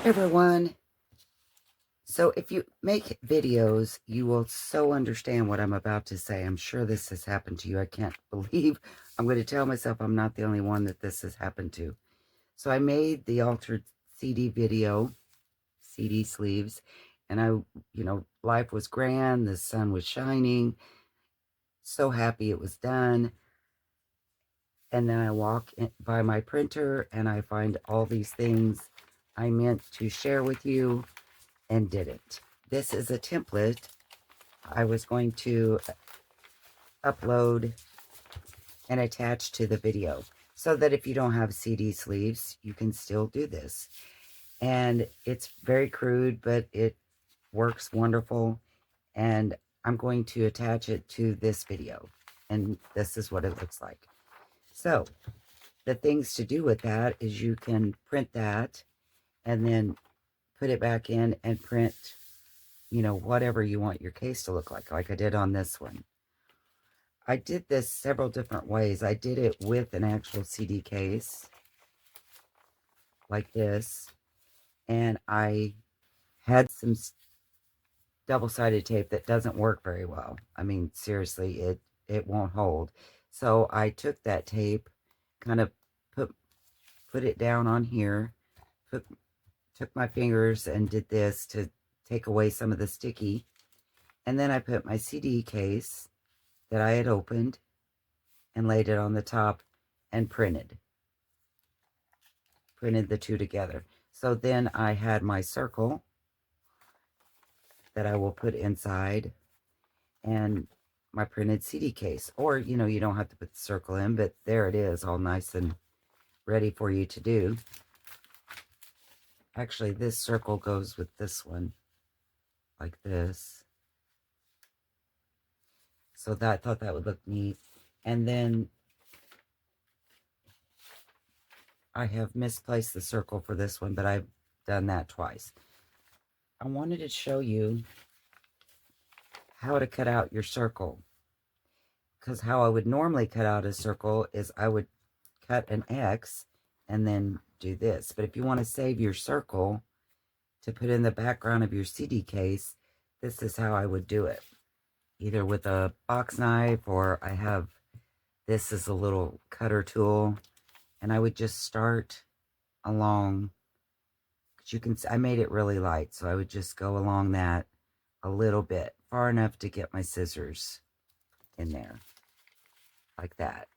Everyone. So if you make videos, you will so understand what I'm about to say. I'm sure this has happened to you. I can't believe I'm going to tell myself I'm not the only one that this has happened to. So I made the altered CD video, CD sleeves, and life was grand. The sun was shining. So happy it was done. And then I walk by my printer and I find all these things I meant to share with you and didn't. This is a template I was going to upload and attach to the video so that if you don't have CD sleeves, you can still do this. And it's very crude, but it works wonderful. And I'm going to attach it to this video. And this is what it looks like. So the things to do with that is you can print that and then put it back in and print, whatever you want your case to look like I did on this one. I did this several different ways. I did it with an actual CD case, like this, and I had some double-sided tape that doesn't work very well. I mean, seriously, it won't hold. So I took that tape, kind of put it down on here, took my fingers and did this to take away some of the sticky, and then I put my CD case that I had opened and laid it on the top and printed the two together. So then I had my circle that I will put inside and my printed CD case. Or, you don't have to put the circle in, but there it is, all nice and ready for you to do. Actually, this circle goes with this one, like this. So I thought that would look neat. And then I have misplaced the circle for this one, but I've done that twice. I wanted to show you how to cut out your circle, because how I would normally cut out a circle is I would cut an X and then do this. But if you want to save your circle to put in the background of your CD case, this is how I would do it. Either with a box knife, or I have this as a little cutter tool, and I would just start along. You can see I made it really light, so I would just go along that a little bit, far enough to get my scissors in there, like that.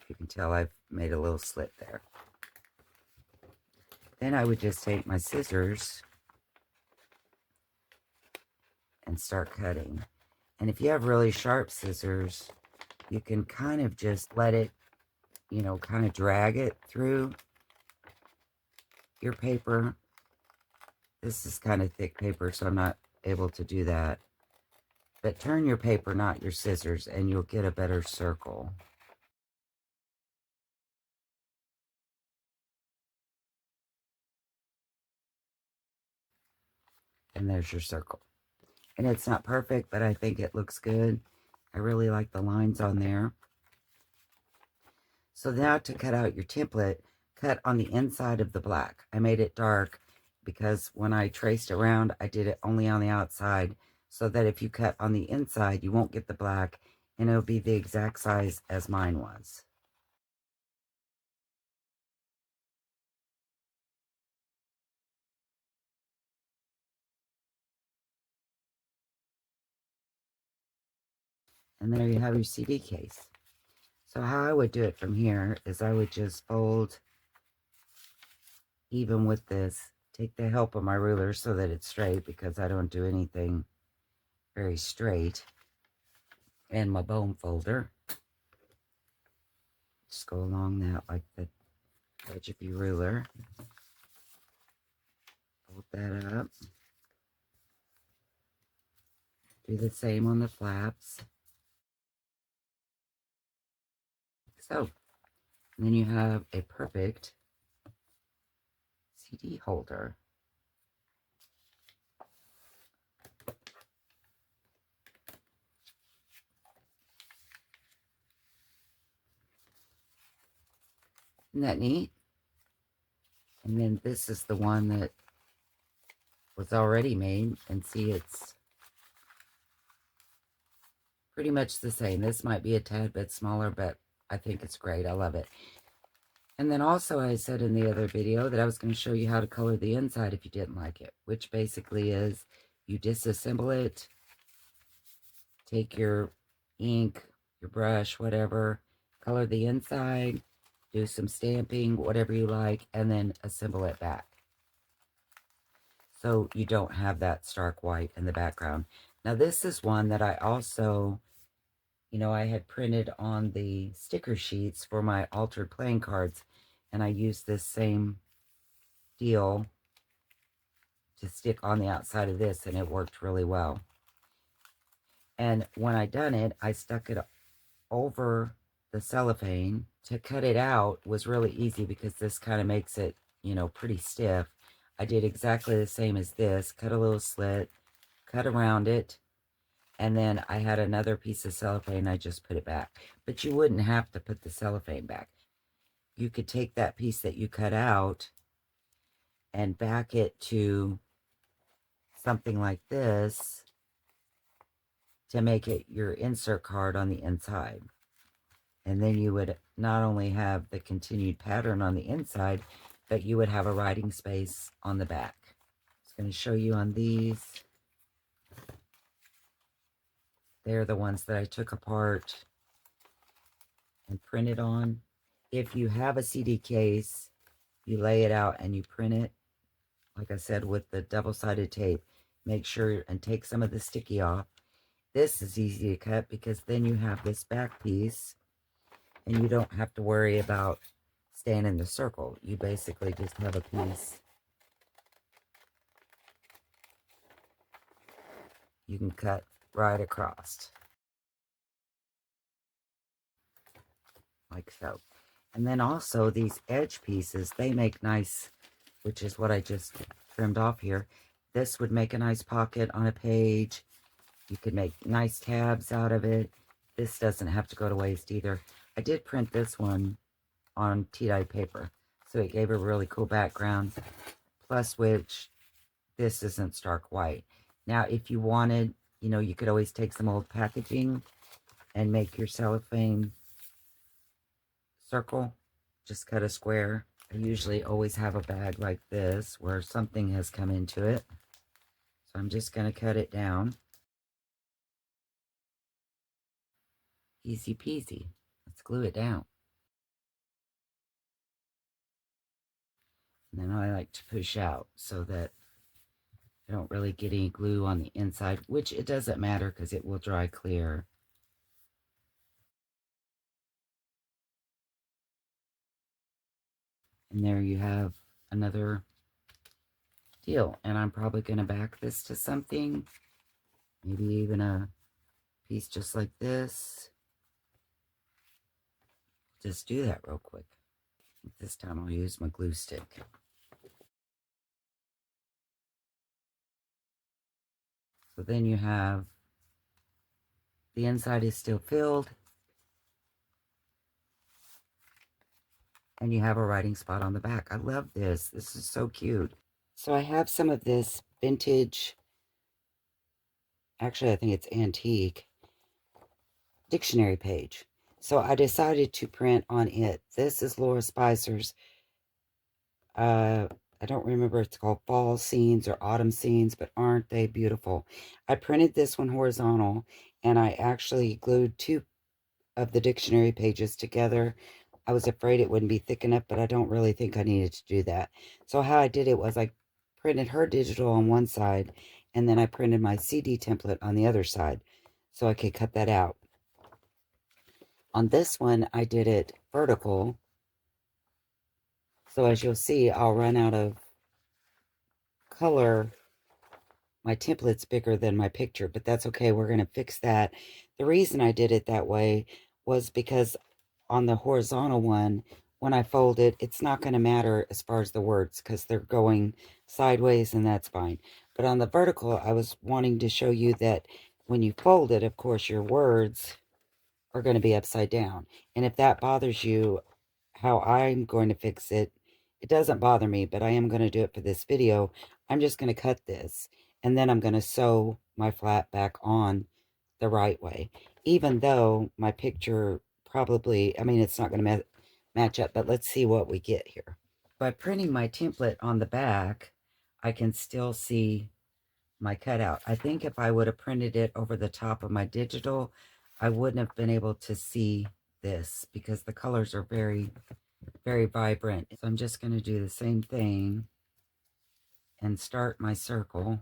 You can tell I've made a little slit there. Then I would just take my scissors and start cutting. And if you have really sharp scissors, you can kind of just let it, kind of drag it through your paper. This is kind of thick paper, so I'm not able to do that. But turn your paper, not your scissors, and you'll get a better circle. And there's your circle. And it's not perfect, but I think it looks good. I really like the lines on there. So now to cut out your template, cut on the inside of the black. I made it dark because when I traced around, I did it only on the outside, so that if you cut on the inside, you won't get the black, and it'll be the exact size as mine was. And there you have your CD case. So how I would do it from here is I would just fold even with this. Take the help of my ruler so that it's straight, because I don't do anything very straight. And my bone folder. Just go along that like the edge of your ruler. Fold that up. Do the same on the flaps. So, and then you have a perfect CD holder. Isn't that neat? And then this is the one that was already made. And see, it's pretty much the same. This might be a tad bit smaller, but I think it's great. I love it. And then also I said in the other video that I was going to show you how to color the inside if you didn't like it, which basically is you disassemble it, take your ink, your brush, whatever, color the inside, do some stamping, whatever you like, and then assemble it back. So you don't have that stark white in the background. Now this is one that I also, I had printed on the sticker sheets for my altered playing cards, and I used this same deal to stick on the outside of this, and it worked really well. And when I done it, I stuck it over the cellophane. To cut it out was really easy because this kind of makes it, pretty stiff. I did exactly the same as this, cut a little slit, cut around it, and then I had another piece of cellophane. I just put it back. But you wouldn't have to put the cellophane back. You could take that piece that you cut out and back it to something like this to make it your insert card on the inside. And then you would not only have the continued pattern on the inside, but you would have a writing space on the back. I was going to show you on these. They're the ones that I took apart and printed on. If you have a CD case, you lay it out and you print it, like I said, with the double-sided tape. Make sure and take some of the sticky off. This is easy to cut because then you have this back piece and you don't have to worry about staying in the circle. You basically just have a piece. You can cut right across. Like so. And then also these edge pieces, they make nice, which is what I just trimmed off here. This would make a nice pocket on a page. You could make nice tabs out of it. This doesn't have to go to waste either. I did print this one on tea-dyed paper, so it gave a really cool background, plus which this isn't stark white. Now, if you wanted, you could always take some old packaging and make your cellophane circle. Just cut a square. I usually always have a bag like this where something has come into it. So I'm just going to cut it down. Easy peasy. Let's glue it down. And then I like to push out so that I don't really get any glue on the inside, which it doesn't matter because it will dry clear. And there you have another deal. And I'm probably going to back this to something, maybe even a piece just like this. Just do that real quick. This time I'll use my glue stick. So then you have the inside is still filled, and you have a writing spot on the back. I love this. This is so cute. So I have some of this vintage, actually I think it's antique, dictionary page. So I decided to print on it. This is Laura Spicer's, I don't remember if it's called fall scenes or autumn scenes, but aren't they beautiful? I printed this one horizontal, and I actually glued two of the dictionary pages together. I was afraid it wouldn't be thick enough, but I don't really think I needed to do that. So how I did it was I printed her digital on one side, and then I printed my CD template on the other side, so I could cut that out. On this one, I did it vertical. So as you'll see, I'll run out of color. My template's bigger than my picture, but that's okay. We're going to fix that. The reason I did it that way was because on the horizontal one, when I fold it, it's not going to matter as far as the words because they're going sideways and that's fine. But on the vertical, I was wanting to show you that when you fold it, of course, your words are going to be upside down. And if that bothers you, how I'm going to fix it It doesn't bother me, but I am going to do it for this video. I'm just going to cut this, and then I'm going to sew my flat back on the right way. Even though my picture probably, I mean, it's not going to match up, but let's see what we get here. By printing my template on the back, I can still see my cutout. I think if I would have printed it over the top of my digital, I wouldn't have been able to see this because the colors are very, very vibrant. So I'm just going to do the same thing and start my circle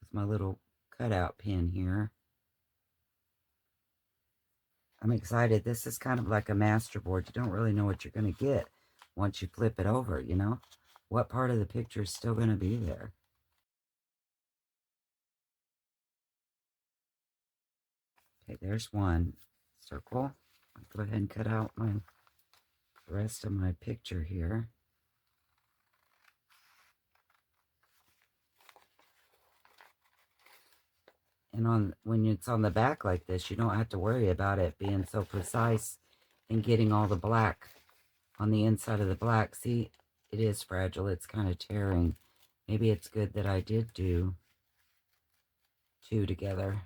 with my little cutout pin here. I'm excited. This is kind of like a masterboard. You don't really know what you're going to get once you flip it over, you know? What part of the picture is still going to be there? Okay, there's one circle. I'll go ahead and cut out the rest of my picture here. And when it's on the back like this, you don't have to worry about it being so precise and getting all the black on the inside of the black. See, it is fragile. It's kind of tearing. Maybe it's good that I did do two together.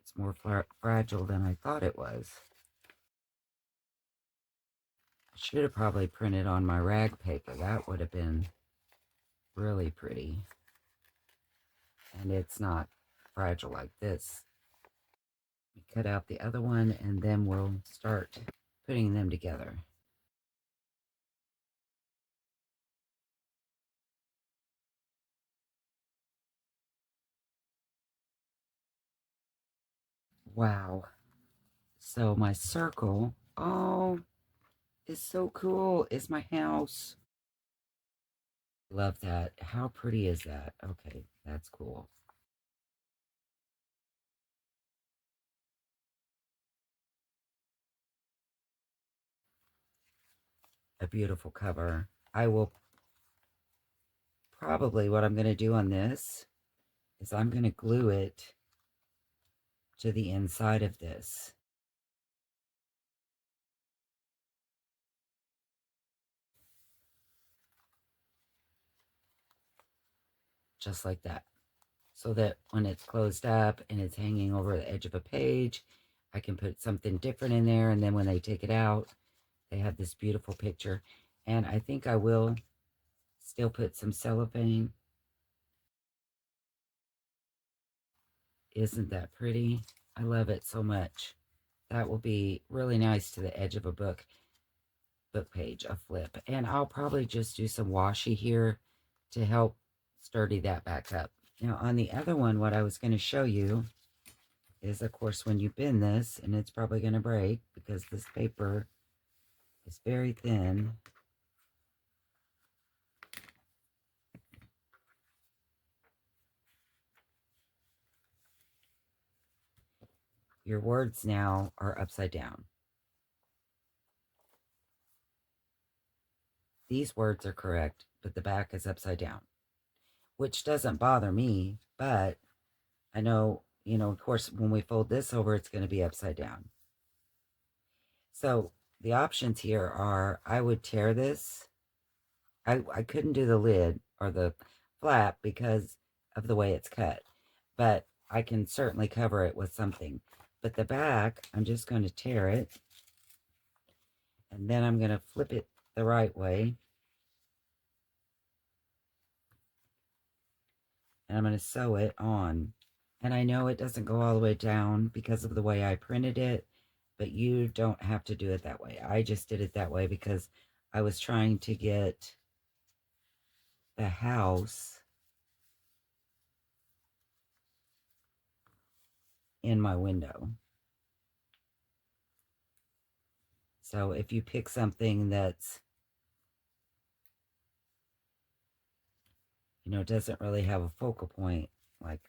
It's more fragile than I thought it was. I should have probably printed on my rag paper. That would have been really pretty. And it's not fragile like this. Cut out the other one, and then we'll start putting them together. Wow. So my circle, oh, is so cool. Is my house. Love that. How pretty is that? Okay, that's cool. A beautiful cover. I will probably, what I'm going to do on this is I'm going to glue it to the inside of this. Just like that. So that when it's closed up and it's hanging over the edge of a page, I can put something different in there. And then when they take it out, they have this beautiful picture. And I think I will still put some cellophane. Isn't that pretty? I love it so much. That will be really nice to the edge of a book page, a flip. And I'll probably just do some washi here to help sturdy that back up. Now on the other one, what I was going to show you is, of course, when you bend this, and it's probably going to break because this paper is very thin. Your words now are upside down. These words are correct, but the back is upside down, which doesn't bother me, but I know, you know, of course, when we fold this over, it's going to be upside down. So the options here are, I would tear this. I couldn't do the lid or the flap because of the way it's cut, but I can certainly cover it with something. But the back, I'm just going to tear it, and then I'm going to flip it the right way, and I'm going to sew it on. And I know it doesn't go all the way down because of the way I printed it, but you don't have to do it that way. I just did it that way because I was trying to get the house in my window. So if you pick something that's, you know, doesn't really have a focal point like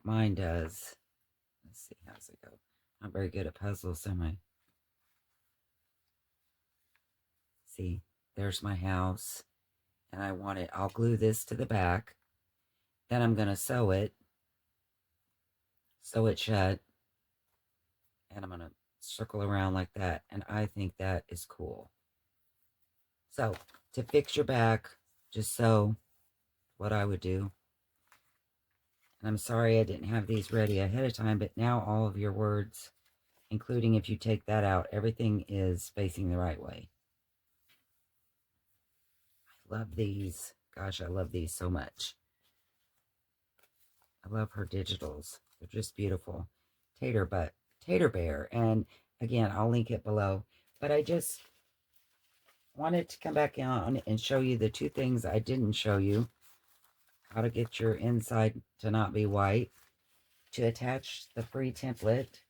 mine does. Let's see, how's it go? I'm very good at puzzles, am I? See, there's my house, and I want it, I'll glue this to the back, then I'm going to sew it sew it shut, and I'm going to circle around like that, and I think that is cool. So, to fix your back, just sew what I would do. And I'm sorry I didn't have these ready ahead of time, but now all of your words, including if you take that out, everything is facing the right way. I love these. Gosh, I love these so much. I love her digitals. They're just beautiful. Tater Bear. And again, I'll link it below. But I just wanted to come back on and show you the two things I didn't show you. How to get your inside to not be white, to attach the free template,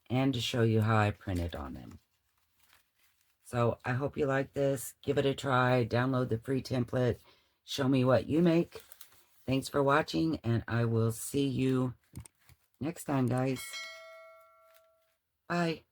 and to show you how I printed on them. So I hope you like this. Give it a try. Download the free template. Show me what you make. Thanks for watching, and I will see you next time, guys. Bye.